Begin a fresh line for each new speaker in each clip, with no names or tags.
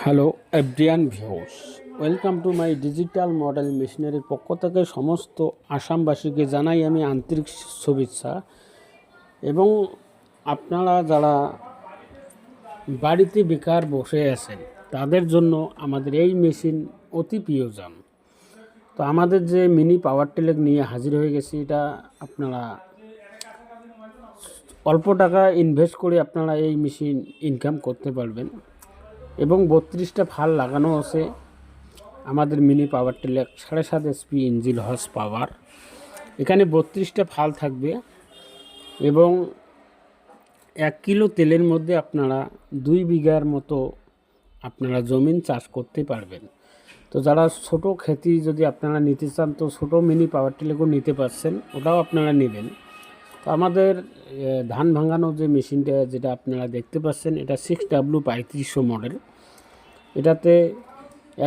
Hello everyone viewers, welcome to my digital model মেশিনারির পক্ষ থেকে সমস্ত আসামবাসীকে জানাই আমি আন্তরিক শুভেচ্ছা। এবং আপনারা যারা বাড়িতে বেকার বসে আছেন তাদের জন্য আমাদের এই মেশিন অতি প্রিয়জন। তো আমাদের যে মিনি পাওয়ার টিলার নিয়ে হাজির হয়ে গেছি, এটা আপনারা অল্প টাকা ইনভেস্ট করে আপনারা এই মেশিন ইনকাম করতে পারবেন। এবং 32টা ফাল লাগানো আছে আমাদের mini power tiller 7.5 HP engine horse power. এখানে 32টা ফাল থাকবে এবং 1 কিলো তেলের মধ্যে আপনারা 2 বিঘার মতো আপনারা জমিন চাষ করতে পারবেন। তো যারা ছোট খেতি যদি আপনারা নিতে চান তো ছোট মিনি পাওয়ার টিলারও নিতে পারছেন, ওটাও আপনারা নেবেন। তো আমাদের ধান ভাঙানো যে মেশিনটা যেটা আপনারা দেখতে পাচ্ছেন, এটা 6W3500 মডেল। এটাতে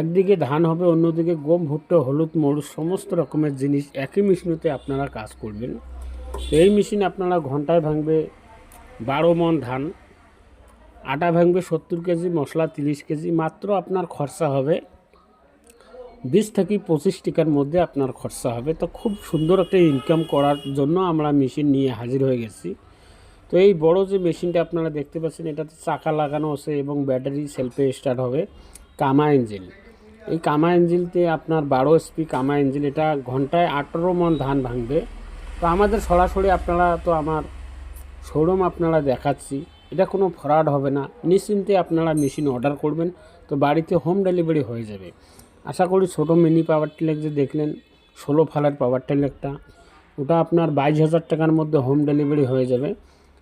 একদিকে ধান হবে, অন্যদিকে গম, ভুট্টা, হলুদ, মরিচ সমস্ত রকমের জিনিস একই মেশিনেতে আপনারা কাজ করবেন। তো এই মেশিন আপনারা ঘন্টায় ভাঙবে 12 মণ ধান, আটা ভাঙবে 70 কেজি, মশলা 30 কেজি। মাত্র আপনার খরচা হবে 20 থেকে 25 টাকার মধ্যে আপনার খরচা হবে। তো খুব সুন্দর একটা ইনকাম করার জন্য আমরা মেশিন নিয়ে হাজির হয়ে গেছি। তো এই বড় যে মেশিনটা আপনারা দেখতে পাচ্ছেন, এটাতে চাকা লাগানো আছে এবং ব্যাটারি সেলফে স্টার্ট হবে। কামা ইঞ্জিন, এই কামা ইঞ্জিনতে আপনার 12 HP কামা ইঞ্জিন, এটা ঘন্টায় 18 মণ ধান ভাঙবে। তো আমাদের সরাসরি আপনারা তো আমার শোরুম আপনারা দেখাচ্ছি, এটা কোনো ফ্রড হবে না। নিশ্চিন্তে আপনারা মেশিন অর্ডার করবেন, তো বাড়িতে হোম ডেলিভারি হয়ে যাবে। আশা করি ছোটো মিনি পাওয়ার টিলার যে দেখলেন 16 ফালের পাওয়ার টিলারটা, ওটা আপনার 22,000 টাকার মধ্যে হোম ডেলিভারি হয়ে যাবে।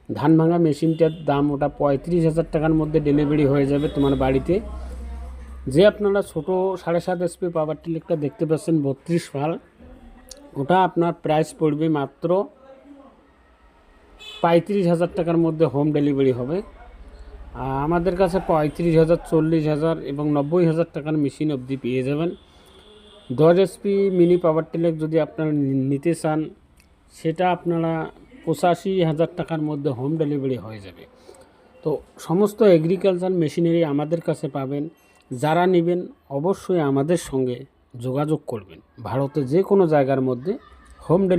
ধান ভাঙা মেশিনটার দাম ওটা 35,000 টাকার মধ্যে ডেলিভারি হয়ে যাবে তোমার বাড়িতে। যে আপনারা ছোটো 7.5 HP পাওয়ার টিলারটা দেখতে পাচ্ছেন 32 ফাল, ওটা আপনার প্রাইস পড়বে মাত্র 35,000 টাকার মধ্যে হোম ডেলিভারি হবে। আমাদের কাছে 35,000, 40,000 এবং 90,000 টাকার মেশিন অবধি পেয়ে যাবেন। 10 HP মিনি পাওয়ার টিলার যদি আপনারা নিতে চান, সেটা আপনারা 85,000 টাকার মধ্যে হোম ডেলিভারি হয়ে যাবে। তো সমস্ত এগ্রিকালচার মেশিনারি আমাদের কাছে পাবেন। যারা নেবেন অবশ্যই আমাদের সঙ্গে যোগাযোগ করবেন। ভারতের যে কোনো জায়গার মধ্যে হোম ডেলিভারি